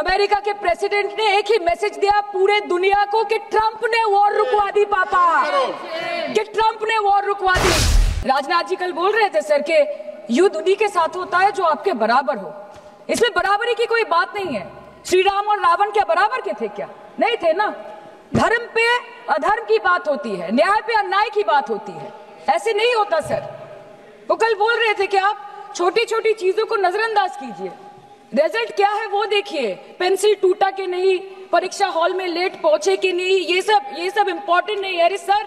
America के president ने एक ही मैसेज दिया पूरे दुनिया को कि ट्रंप ने वॉर रुकवा दी पापा, कि ट्रंप ने वॉर रुकवा दी। राजनाथ जी कल बोल रहे थे सर के युद्ध उन्हीं के साथ होता है जो आपके बराबर हो। इसमें बराबरी की कोई बात नहीं है। श्री राम और रावण क्या बराबर के थे क्या? नहीं थे ना। धर्म पे अधर्म की बात होती है, न्याय पे अन्याय की बात होती है, ऐसे नहीं होता सर। वो कल बोल रहे थे कि आप छोटी छोटी चीजों को नजरअंदाज कीजिए, रिजल्ट क्या है वो देखिए, पेंसिल टूटा कि नहीं, परीक्षा हॉल में लेट पहुंचे कि नहीं, ये सब इम्पोर्टेंट नहीं है। अरे सर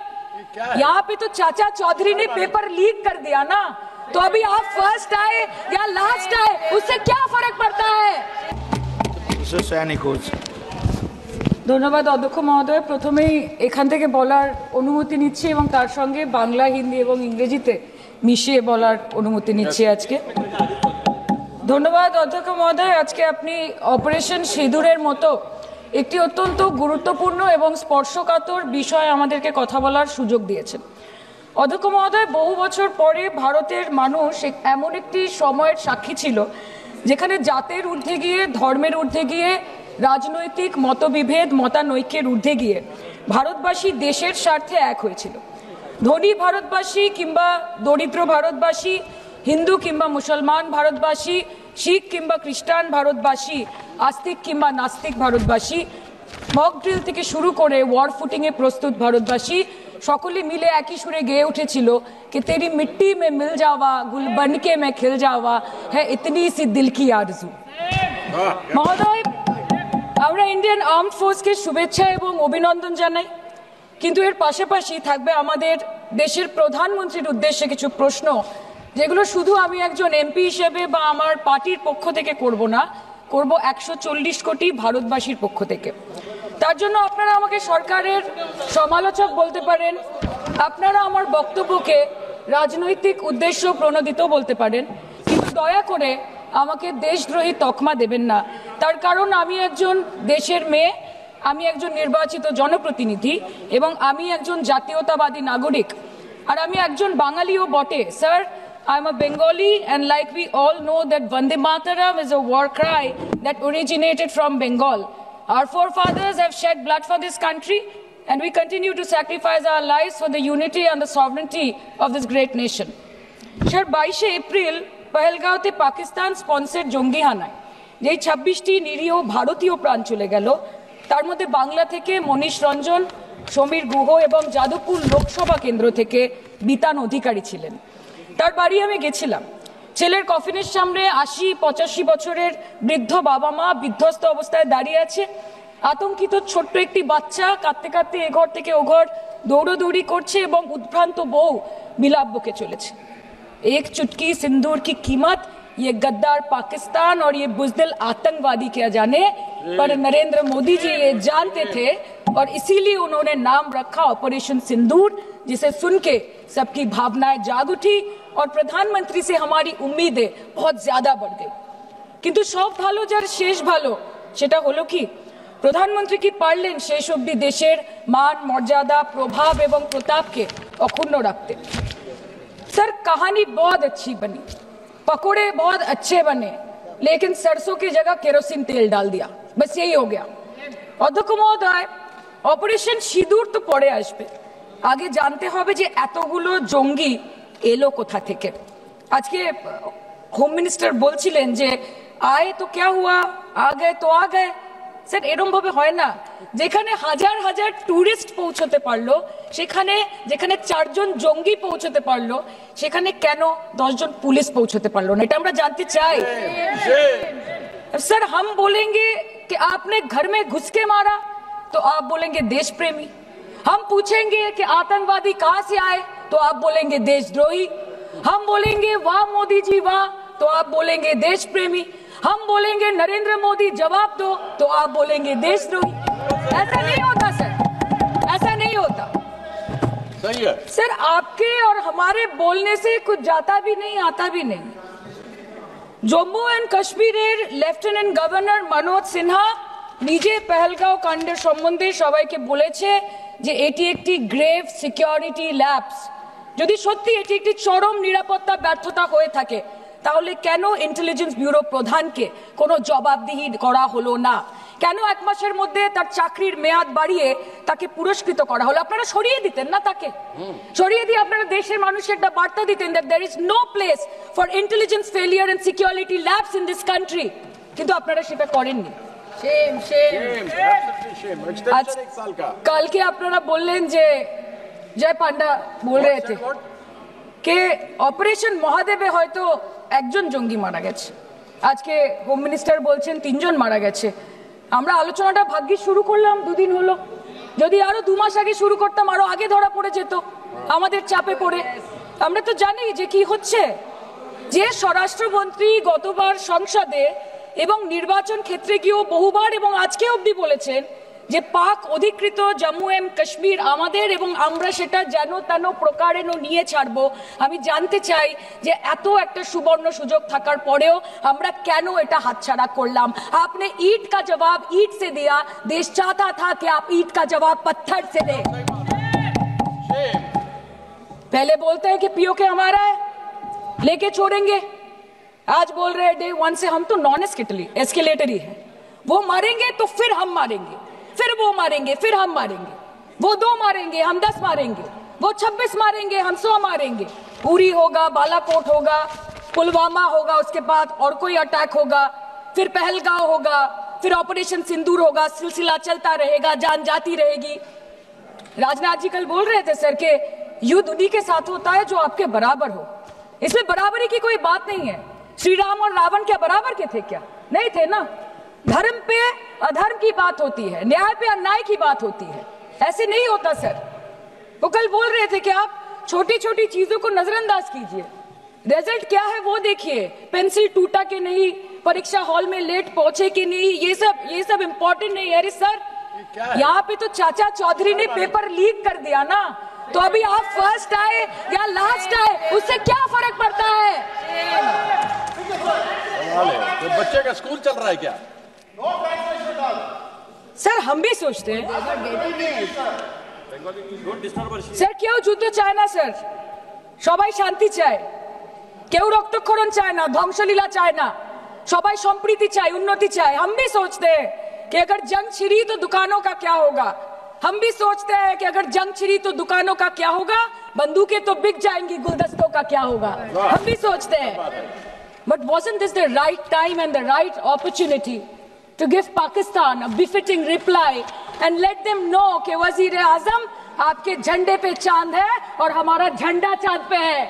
यहाँ पे तो चाचा चौधरी ने पेपर लीक कर दिया ना, तो अभी आप फर्स्ट आए या लास्ट आए उससे क्या फर्क पड़ता है? ধন্যবাদ অধ্যক্ষ মহোদয়। প্রথমেই এখান থেকে বলার অনুমতি নিচ্ছি এবং তার সঙ্গে বাংলা, হিন্দি এবং ইংরেজিতে মিশিয়ে বলার অনুমতি নিচ্ছি আজকে। ধন্যবাদ অধ্যক্ষ মহোদয়। আজকে আপনি অপারেশন সিঁদুরের মতো একটি অত্যন্ত গুরুত্বপূর্ণ এবং স্পর্শকাতর বিষয় আমাদেরকে কথা বলার সুযোগ দিয়েছেন। অধ্যক্ষ মহোদয়, বহু বছর পরে ভারতের মানুষ এমন একটি সময়ের সাক্ষী ছিল যেখানে জাতের ঊর্ধ্বে গিয়ে, ধর্মের ঊর্ধ্বে গিয়ে, রাজনৈতিক মতবিভেদ, মতানৈক্যের ঊর্ধ্বে গিয়ে ভারতবাসী দেশের স্বার্থে এক হয়েছিল। ধনী ভারতবাসী কিংবা দরিদ্র ভারতবাসী, হিন্দু কিংবা মুসলমান ভারতবাসী, শিখ কিংবা খ্রিস্টান ভারতবাসী, আস্তিক কিংবা নাস্তিক ভারতবাসী, মক ড্রিল থেকে শুরু করে ওয়ার ফুটিংয়ে প্রস্তুত ভারতবাসী সকলে মিলে একই সুরে গেয়ে উঠেছিল कि तेरी मिट्टी में मिल जावा, गुल बनके मैं खिल जावा, है इतनी सी दिल की आरज़ू। মহোদয়, আমরা ইন্ডিয়ান আর্মড ফোর্সকে শুভেচ্ছা এবং অভিনন্দন জানাই, কিন্তু এর পাশাপাশি থাকবে আমাদের দেশের প্রধানমন্ত্রীর উদ্দেশ্যে কিছু প্রশ্ন, যেগুলো শুধু আমি একজন এমপি হিসেবে বা আমার পার্টির পক্ষ থেকে করব না, করব 140 কোটি ভারতবাসীর পক্ষ থেকে। তার জন্য আপনারা আমাকে সরকারের সমালোচক বলতে পারেন, আপনারা আমার বক্তব্যকে রাজনৈতিক উদ্দেশ্য প্রণোদিত বলতে পারেন, কিন্তু দয়া করে আমাকে দেশদ্রোহী তকমা দেবেন না। তার কারণ আমি একজন দেশের মেয়ে, আমি একজন নির্বাচিত জনপ্রতিনিধি এবং আমি একজন জাতীয়তাবাদী নাগরিক, আর আমি একজন বাঙালিও বটে। Sir, I am a Bengali, and like we all know that Vande Mataram is a war cry that originated from Bengal. Our forefathers have shed blood for this country, and we continue to sacrifice our lives for the unity and the sovereignty of this great nation. Sir, 22 April, पहलगांवते Pakistan sponsored जंगी हानाয় যেই 26টি নিরীহ ভারতীয় প্রাণ চলে গেল, তার মধ্যে বাংলা থেকে মনীষ রঞ্জন, সমীর গুহ এবং যাদবপুর লোকসভা কেন্দ্র থেকে বিতান অধিকারী ছিলেন। তার বাড়ি আমি গেছিলাম। ছেলের কফিনের সামনে 80-85 বছরের বৃদ্ধ বাবা মা বিধ্বস্ত অবস্থায় দাঁড়িয়ে আছে। আতঙ্কিত ছোট্ট একটি বাচ্চা কাঁদতে কাঁদতে এ ঘর থেকে ও ঘর দৌড়দৌড়ি করছে এবং উদ্ভ্রান্ত বউ বিলাপ বকে চলেছে। एक चुटकी सिंदूर की कीमत ये गद्दार पाकिस्तान और ये बुज़दिल आतंकवादी क्या जाने, पर नरेंद्र मोदी जी ये जानते थे और इसीलिए उन्होंने नाम रखा ऑपरेशन सिंदूर, जिसे सुन के सबकी भावनाएं जाग उठी और प्रधानमंत्री से हमारी उम्मीदें बहुत ज्यादा बढ़ गई। किंतु सब भालो जार शेष भालो सेटा हलो कि प्रधानमंत्री की पारलेन शेष अब्दि देशेर मान, मर्यादा, प्रभाव एवं प्रताप के अक्षुण्ण रखते। सर, कहानी बहुत अच्छी बनी, पकोड़े बहुत अच्छे बने, लेकिन सरसों की जगह केरोसिन तेल डाल दिया, बस यही हो गया। अध्यक्ष महोदय, অপারেশন সিঁদুর তো পরে আসবে, আগে জানতে হবে যে এতগুলো জঙ্গি এলো কোথা থেকে। আজকে হোম মিনিস্টার বলছিলেন যে আয়ে তো क्या हुआ, आ गए तो आ गए। স্যার, এরকম ভাবে হয় না। যেখানে হাজার হাজার টুরিস্ট পৌঁছতে পারলো, সেখানে যেখানে 4 জন জঙ্গি পৌঁছতে পারলো, সেখানে কেন 10 জন পুলিশ পৌঁছতে পারলো না? এটা আমরা জানতে চাই। सर, हम बोलेंगे कि आपने घर में घुस के मारा तो आप बोलेंगे देश प्रेमी। हम पूछेंगे कि आतंकवादी कहां से आए तो आप बोलेंगे देशद्रोही। हम बोलेंगे वाह मोदी जी वाह तो आप बोलेंगे देश प्रेमी। हम बोलेंगे नरेंद्र मोदी जवाब दो तो आप बोलेंगे देशद्रोही। ऐसा नहीं होता सर, ऐसा नहीं होता। सही है सर, आपके और हमारे बोलने से कुछ जाता भी नहीं, आता भी नहीं। জম্মু এন্ড কাশ্মীরের লেফটেন্যান্ট গভর্নর মনোজ সিনহা নিজে পেহেলগাঁও কাণ্ডের সম্বন্ধে সবাইকে বলেছে যে এটি একটি গ্রেভ সিকিউরিটি ল্যাপস। যদি সত্যি এটি একটি চরম নিরাপত্তা ব্যর্থতা হয়ে থাকে, তাহলে কেন ইন্টেলিজেন্স ব্যুরো প্রধানকে কোনো জবাবদিহি করা হলো না? কেন 1 মাসের মধ্যে তার চাকরির মেয়াদ বাড়িয়ে তাকে পুরস্কৃত করা হলো? আপনারা সরিয়ে দিতেন না তাকে? সরিয়ে দিয়ে আপনারা দেশের মানুষকে একটা বার্তা দিতেন that there is no place for intelligence failure and security lapse in this country, কিন্তু আপনারা সেটা করেননি। Shame, absolutely shame. Extension 1 साल का। কালকে আপনারা বললেন যে জয় পান্ডা বল रहे थे कि অপারেশন মহাদেবে হয়তো একজন জঙ্গি মারা গেছে, আজকে হোম মিনিস্টার বলছেন 3 জন মারা গেছে। আমরা আলোচনাটা ভাগ্যিস শুরু করলাম 2 দিন হলো, যদি আরো 2 মাস আগে শুরু করতাম আরো আগে ধরা পড়ে যেত আমাদের চাপে পড়ে। আমরা তো জানি যে কি হচ্ছে, যে স্বরাষ্ট্রমন্ত্রী গতবার সংসদে এবং নির্বাচন ক্ষেত্রে গিয়েও বহুবার এবং আজকে অবধি বলেছেন যে পাক অধিকৃত জম্মু এন্ড কাশ্মীর আমাদের এবং আমরা সেটা যেন তেন প্রকারেণ নিয়ে ছাড়বো। আমি জানতে চাই যে এত একটা সুবর্ণ সুযোগ থাকার পরেও আমরা কেন এটা হাতছাড়া করলাম? आपने ईंट का जवाब ईंट से दिया, देश चाहता था कि आप ईंट का जवाब पत्थर से दें। पहले बोलते हैं कि पीओके हमारा है, लेके छोड़ेंगे, आज बोल रहे हैं डे 1 से हम तो नॉन एस्केलेटरी है, वो मारेंगे तो फिर हम मारेंगे, फिर वो मारेंगे, फिर हम मारेंगे, वो 2 मारेंगे हम 10 मारेंगे, वो 26 मारेंगे हम 100 मारेंगे। उरी होगा, बालाकोट होगा, पुलवामा होगा, उसके बाद और कोई अटैक होगा, फिर पहलगांव होगा, फिर ऑपरेशन सिंदूर होगा, सिलसिला चलता रहेगा, जान जाती रहेगी। राजनाथ जी कल बोल रहे थे सर के युद्ध उन्हीं के साथ होता है जो आपके बराबर हो, इसमें बराबरी की कोई बात नहीं है। श्री राम और रावण क्या बराबर के थे क्या? नहीं थे ना। धर्म पे अधर्म की बात होती है, न्याय पे अन्याय की बात होती है, ऐसे नहीं होता सर। वो कल बोल रहे थे कि आप छोटी छोटी चीजों को नजरअंदाज कीजिए, रिजल्ट क्या है वो देखिए, पेंसिल टूटा कि नहीं, परीक्षा हॉल में लेट पहुंचे कि नहीं, ये सब इम्पोर्टेंट नहीं है। अरे सर यहाँ पे तो चाचा चौधरी ने पेपर लीक कर दिया ना, तो अभी आप फर्स्ट आए या लास्ट आए उससे क्या फर्क पड़ता है? तो बच्चे का स्कूल चल रहा है क्या? सर हम भी सोचते हैं স্যার, কেউ যুদ্ধ চায় না স্যার, সবাই শান্তি চায়, কেউ রক্তক্ষরণ চায় না, ধ্বংসলীলা চায় না, সবাই সম্প্রীতি চায়, উন্নতি চায়। हम भी सोचते हैं कि अगर जंग छिड़ी तो दुकानों का क्या होगा, हम भी सोचते हैं कि अगर जंग छिड़ी तो दुकानों का क्या होगा, बंदूकें तो बिक जाएंगी, गुलदस्तों का क्या होगा, हम भी सोचते हैं। But wasn't this the right time and the right opportunity to give Pakistan a befitting reply and let them know कि वजीर आजम आपके झंडे पे चांद है और हमारा झंडा चांद पे है।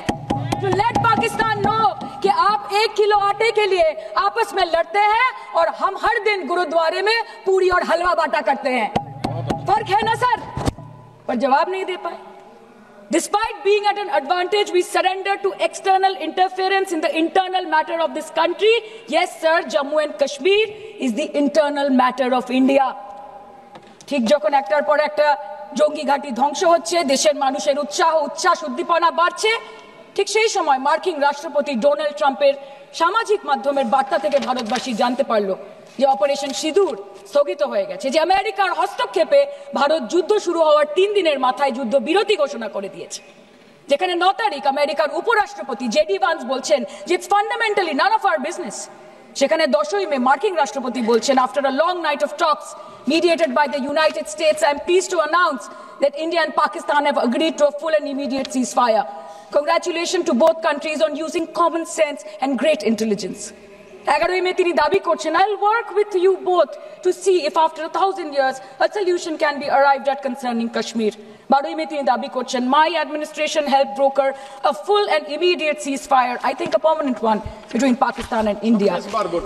To let Pakistan know कि आप 1 किलो आटे के लिए आपस में लड़ते हैं और हम हर दिन गुरुद्वारे में पूरी और हलवा बांटा करते हैं। फर्क है ना सर? पर जवाब नहीं दे पाए। Despite being at an advantage, we surrender to external interference in the internal matter of this country. Yes, sir, Jammu and Kashmir is the internal matter of India. ঠিক যখন একটার পর একটা জঙ্গি ঘাঁটি ধ্বংস হচ্ছে, দেশের মানুষের উচ্ছ্বাস উদ্দীপনা বাড়ছে, ঠিক সেই সময় মার্কিন রাষ্ট্রপতি ডোনাল্ড ট্রাম্পের সামাজিক মাধ্যমের বার্তা থেকে ভারতবাসী জানতে পারলো যে অপারেশন সিঁদুর স্থগিত হয়ে গেছে, যে আমেরিকার হস্তক্ষেপে ভারত যুদ্ধ শুরু হওয়ার 3 দিনের মাথায় যুদ্ধ বিরতি ঘোষণা করে দিয়েছে। যেখানে 9 তারিখ আমেরিকার উপরাষ্ট্রপতি জেডি ভান্স বলছেন যে it's fundamentally none of our business. সেখানে 10ই মে মার্কিন রাষ্ট্রপতি বলছেন, after a long night of talks mediated by the United States, I am pleased to announce that India and Pakistan have agreed to a full and immediate ceasefire. Congratulations to both countries on using common sense and great intelligence. 11ই মে তিনি দাবি করছেন, I'll work with you both to see if after 1000 years a solution can be arrived at concerning Kashmir. 12ই মে তিনি দাবি করছেন, my administration helped broker a full and immediate ceasefire, I think a permanent one, between Pakistan and India.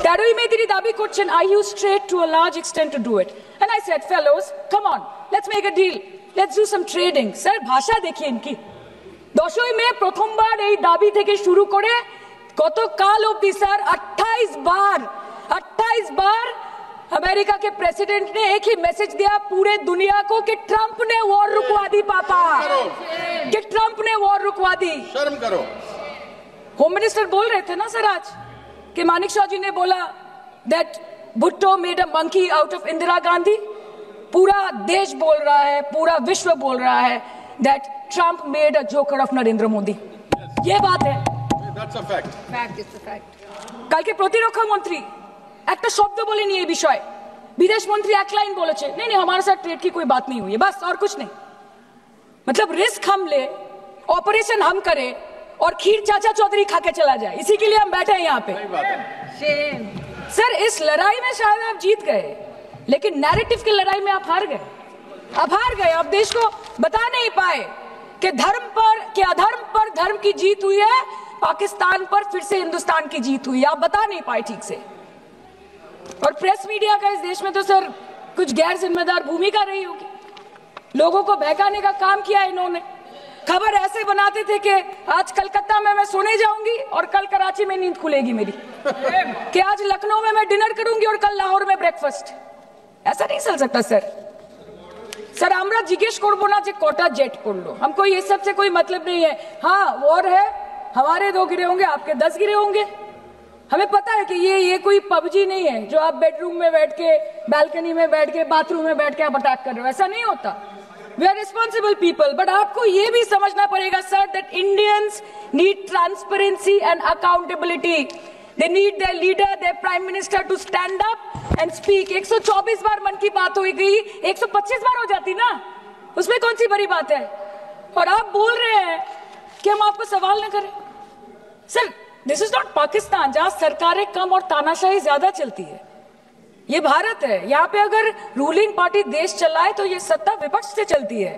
13ই মে তিনি দাবি করছেন, I used trade to a large extent to do it. And I said, fellows, come on, let's make a deal. Let's do some trading. Sir, ভাষা দেখিয়ে কি 10ই মে প্রথমবার এই দাবি থেকে শুরু করে গতকাল অবধি স্যার 28 बार अमेरिका के प्रेसिडेंट ने एक ही मैसेज दिया पूरे दुनिया को कि ट्रंप ने वॉर रुकवा दी पापा, कि ट्रंप ने वॉर रुकवा दी। शर्म करो। होम मिनिस्टर बोल रहे थे ना सर आज कि मानिक शाह जी ने बोला that Bhutto made a monkey out of Indira Gandhi. पूरा देश बोल रहा है, पूरा विश्व बोल रहा है that Trump made a joker of Narendra Modi. ये बात है। That's a fact. Fact, it's a fact. কালকে প্রতিরক্ষা মন্ত্রী একটা শব্দ বলেনি এই বিষয়ে, विदेश मंत्री एक लाइन बोले नहीं नहीं हमारे साथ ट्रेड की कोई बात नहीं हुई है, बस और कुछ नहीं। मतलब रिस्क हम ले, ऑपरेशन हम करें और खीर चाचा चौधरी खा के चला जाए, इसी के लिए हम बैठे हैं यहाँ पे। सर इस लड़ाई में शायद आप जीत गए, लेकिन नैरेटिव की लड़ाई में आप हार गए। आप देश को बता नहीं पाए कि धर्म पर कि अधर्म पर धर्म की जीत हुई है, पाकिस्तान पर फिर से हिंदुस्तान की जीत हुई है, आप बता नहीं पाए ठीक से। और प्रेस मीडिया का इस देश में तो सर कुछ गैर जिम्मेदार भूमिका रही होगी, लोगों को बहकाने का काम किया इन्होंने। खबर ऐसे बनाते थे कि आज कलकत्ता में मैं सोने जाऊंगी और कल कराची में नींद खुलेगी मेरी, कि आज लखनऊ में मैं डिनर करूंगी और कल लाहौर में ब्रेकफास्ट। ऐसा नहीं चल सकता सर আমরা জিজ্ঞেস করব না যে কটা জেট পড়লো, हमको ये सब से कोई मतलब नहीं है। हाँ वॉर है, हमारे 2 गिरे होंगे, आपके 10 गिरे होंगे, हमें पता है कि ये कोई पबजी नहीं है जो आप बेडरूम में बैठ के, बालकनी में बैठ के, बाथरूम में बैठ के आप अटैक कर रहे हो, ऐसा नहीं होता। We are responsible people, but आपको ये भी समझना पड़ेगा sir that Indians need transparency and accountability. They need their leader, their prime minister to stand up and speak. 124 बार मन की बात हो गई, 125 बार हो जाती ना, उसमें कौन सी बड़ी बात है। और आप बोल रहे हैं कि हम आपको सवाल न करें। Sir this is not Pakistan जहां सरकारें कम और तानाशाही ज्यादा चलती है, ये भारत है। यहाँ पे अगर रूलिंग पार्टी देश चलाए तो ये सत्ता विपक्ष से चलती है,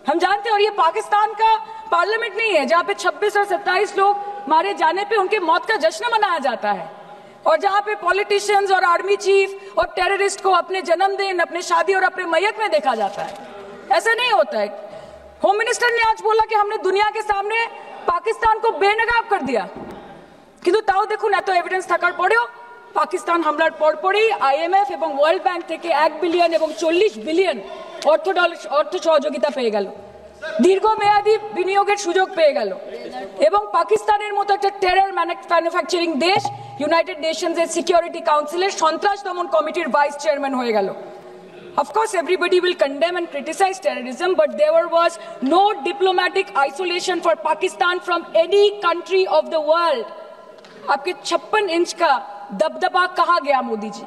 हम जानते हैं। और ये पाकिस्तान का पार्लियामेंट नहीं है जहाँ पे 26 और 27 लोग मारे जाने पे उनके मौत का जश्न मनाया जाता है, और जहाँ पे पॉलिटिशियंस और आर्मी चीफ और टेररिस्ट को अपने जन्मदिन, अपने शादी और अपने मैयत में देखा जाता है। ऐसा नहीं होता है। होम मिनिस्टर ने आज बोला कि हमने दुनिया के सामने पाकिस्तान को बेनकाब कर दिया, কিন্তু তাও দেখুন এত এভিডেন্স থাকার পরেও পাকিস্তান হামলার পরপরই আইএমএফ এবং ওয়ার্ল্ড ব্যাংক থেকে 1 বিলিয়ন এবং 40 বিলিয়ন অর্থ সহযোগিতা পেয়ে গেল, দীর্ঘমেয়াদী বিনিয়োগের সুযোগ পেয়ে গেল, এবং পাকিস্তানের মতো একটা টেরর ম্যানুফ্যাকচারিং দেশ ইউনাইটেড নেশনস এর সিকিউরিটি কাউন্সিলের সন্ত্রাস দমন কমিটির ভাইস চেয়ারম্যান হয়ে গেল। Of course, everybody will condemn and criticize terrorism, but there was no diplomatic isolation for Pakistan from any country of the world. आपके 56 इंच का दबदबा कहाँ गया मोदी जी?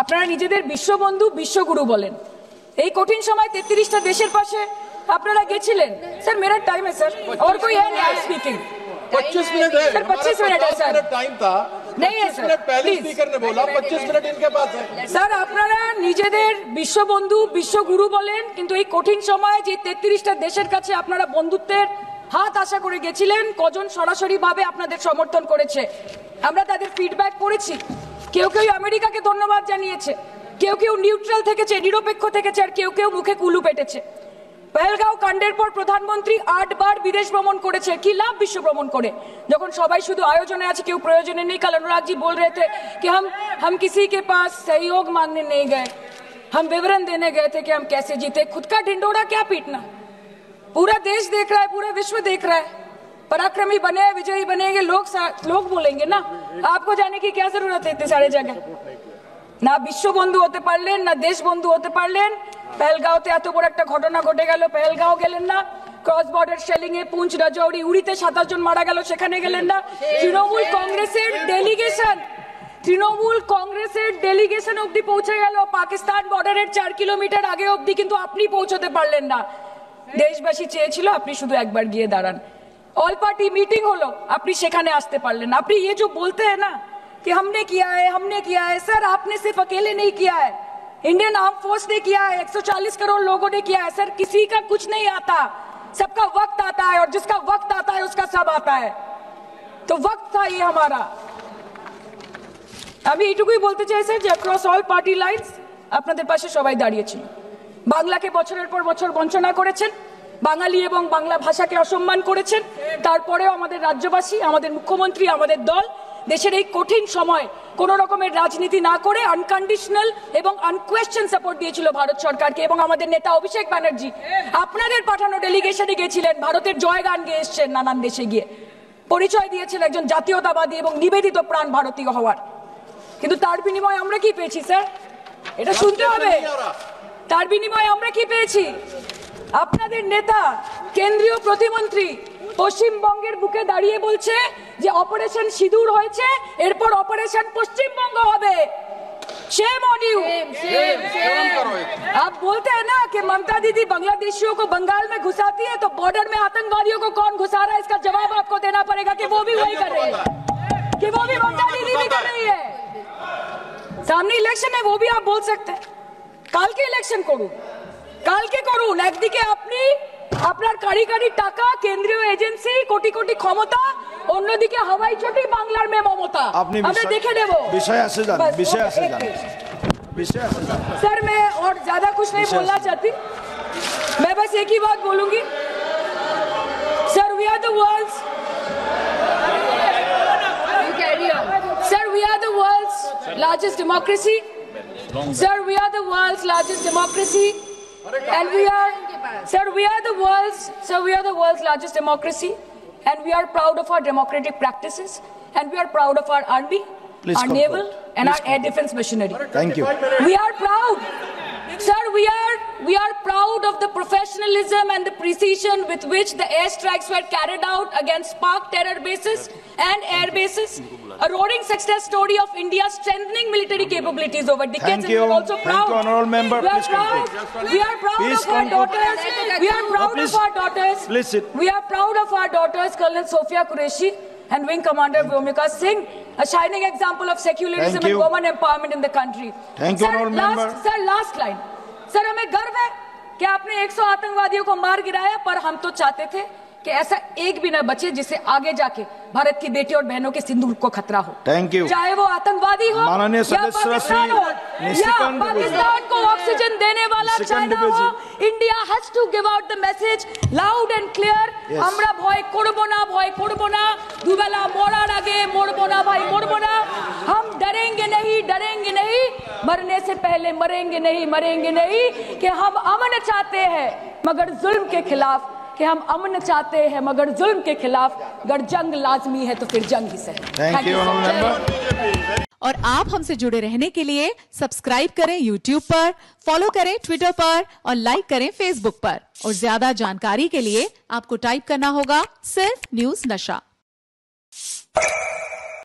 আপনারা নিজেদের বিশ্ববন্ধু বিশ্বগুরু বলেন, এই কঠিন সময় 33টা দেশের পাশে আপনারা গেছিলেন। স্যার मेरा टाइम है सर, और कोई है नहीं स्पीकिंग। 25 मिनट है सर, 25 मिनट है सर, टाइम था नहीं है सर, पहले स्पीकर ने बोला 25 मिनट इनके पास है। স্যার আপনারা নিজেদের বিশ্ববন্ধু বিশ্বগুরু বলেন, কিন্তু এই কঠিন সময় যে 33টা দেশের কাছে আপনারা বন্ধুত্বের হাত আশা করে গেছিলেন, কজন সরাসরি ভাবে আপনাদের সমর্থন করেছে আমরা তাদের ফিডব্যাক পড়েছি। কেউ কেউ আমেরিকাকে ধন্যবাদ জানিয়েছে, কেউ নিউট্রাল থেকেছে, নিরপেক্ষ থেকেছে, আর কেউ মুখে কুলু পেটেছে। পহেলগাঁও কাণ্ডের পর প্রধানমন্ত্রী 8 বার বিদেশ ভ্রমণ করেছে, কি লাভ বিশ্ব ভ্রমণ করে যখন সবাই শুধু আয়োজনে আছে, কেউ প্রয়োজনে নেই। कल अनुराग जी बोल रहे थे कि हम किसी के पास सहयोग मांगने नहीं गए, हम विवरण देने गए थे कि हम कैसे जीते। खुद का ढिंडोरा क्या पीटना, पूरा देश देख रहा है, पूरा विश्व देख रहा है। पराक्रमी बने, विजयी बनेंगे लोग बोलेंगे ना, आपको जाने की क्या जरूरत है इतने सारे जगह। না বিশ্ববন্ধু হতে পারলেন, না দেশ বন্ধু হতে পারলেন। পেহেলগাঁওতে এত বড় একটা ঘটনা ঘটে গেল, পেহেলগাঁও গেলেন না। ক্রস বর্ডার শেলিং এ পুঞ্চ, রাজৌরি, উড়িতে 27 জন মারা গেল, সেখানে গেলেন না। তৃণমূল কংগ্রেসের ডেলিগেশন অবধি পৌঁছে গেল পাকিস্তান বর্ডারের 4 কিলোমিটার আগে অবধি, কিন্তু আপনি পৌঁছতে পারলেন না। দেশবাসী চেয়েছিল আপনি শুধু একবার গিয়ে দাঁড়ান। ऑल पार्टी मीटिंग হলো, আপনি সেখানে আসতে পারলেন। আপনি ये जो बोलते हैं ना कि हमने किया है, सर आपने सिर्फ अकेले नहीं किया है, इंडियन आर्म फोर्स ने किया है, 140 करोड़ लोगों ने किया है। सर किसी का कुछ नहीं आता, सबका वक्त आता है, और जिसका वक्त आता है उसका सब आता है। तो वक्त था ये हमारा। আমি এইটুকুই বলতে চাই স্যার যে অ্যাক্রস অল পার্টি লাইন্স আপনাদের পাশে সবাই দাঁড়িয়েছিল। বাংলাকে বছরের পর বছর বঞ্চনা করেছেন, বাঙালি এবং বাংলা ভাষাকে অসম্মান করেছেন, তারপরেও আমাদের রাজ্যবাসী, আমাদের মুখ্যমন্ত্রী, আমাদের দল দেশের এই কঠিন সময় কোন রকমের রাজনীতি না করে আনকন্ডিশনাল এবং আনকোয়েশ্চন সাপোর্ট দিয়েছিল ভারত সরকারকে। এবং আমাদের নেতা অভিষেক ব্যানার্জি আপনাদের পাঠানো ডেলিগেশনে গেছিলেন, ভারতের জয়গান গেয়ে এসছেন, নানান দেশে গিয়ে পরিচয় দিয়েছেন একজন জাতীয়তাবাদী এবং নিবেদিত প্রাণ ভারতীয় হওয়ার। কিন্তু তার বিনিময়ে আমরা কি পেয়েছি স্যার? এটা শুনতে হবে। তার বিনিময়ে আমরা কি পেয়েছি? আপনাদের নেতা, কেন্দ্রীয় প্রতিমন্ত্রী পশ্চিমবঙ্গের বুকে দাঁড়িয়ে বলছে যে অপারেশন সিঁদুর হয়েছে, এরপর অপারেশন পশ্চিমবঙ্গ হবে। Shame on you. आप बोलते हैं ना कि ममता दीदी बांग्लादेशियों को बंगाल में घुसाती है, तो बॉर्डर में आतंकवादियों को कौन घुसा रहा है, इसका जवाब आपको देना पड़ेगा कि वो भी वही कर रही है, कि वो भी ममता दीदी भी कर रही है। सामने इलेक्शन है, वो भी आप बोल सकते हैं। কালকে ইলেকশন করুন, কালকে করুন। একদিকে আপনি আপনার কারিগরি টাকা, কেন্দ্রীয় এজেন্সি, কোটি কোটি ক্ষমতা, অন্যদিকে হাওয়াই চটি বাংলার মেয়ে মমতা। আমরা দেখে নেব। विषय से जान, विषय से जान, विषय से जान। सर मैं और ज्यादा कुछ नहीं बोलना चाहती, मैं बस एक ही बात बोलूंगी। Sir we are the world's, sir we are the world's largest democracy, sir we are the world's largest democracy, and we are the world's largest democracy, and we are proud of our democratic practices, and we are proud of our army, Please our conclude. naval, and our air defense machinery. Thank you. We are proud, sir. We are proud of the professionalism and the precision with which the airstrikes were carried out against Pak terror bases and air bases. A roaring success story of India's strengthening military capabilities over decades. Thank And you. we are also proud. Thank you, honorable member. We are Please proud. conclude. We are proud Please of our conclude. daughters. We are proud please. of our daughters. Please sit. We are proud of our daughters, Colonel Sophia Qureshi and Wing Commander Vyomika Singh, a shining example of secularism Thank and you. women empowerment in the country. Thank you, honorable member. Sir, last line. Sir हमें गर्व है कि आपने 100 आतंकवादियों को मार गिराया, पर हम तो चाहते थे कि ऐसा एक भी न बचे जिससे आगे जाके भारत की बेटी और बहनों के सिंदूर को खतरा हो। Thank you. चाहे वो आतंकवादी हो माननीय या सदस्य पाकिस्तान हो या निशिकांत पाकिस्तान को ऑक्सीजन देने वाला निशिकांत चाइना हो, India has to give out the message loud and clear. Yes. আমরা ভয় করব না, ভয় করব না, দুবেলা মরার আগে মরবো না ভাই, মরবো না। हम डरेंगे नहीं, मरने से पहले मरेंगे नहीं, कि हम अमन चाहते हैं मगर जुल्म के खिलाफ, कि हम अमन चाहते हैं मगर जुल्म के खिलाफ, अगर जंग लाजमी है तो फिर जंग ही सही। Thank you, honorable member. और आप हमसे जुड़े रहने के लिए सब्सक्राइब करें YouTube पर, फॉलो करें Twitter पर और लाइक करें Facebook पर। और ज्यादा जानकारी के लिए आपको टाइप करना होगा सिर्फ न्यूज नशा।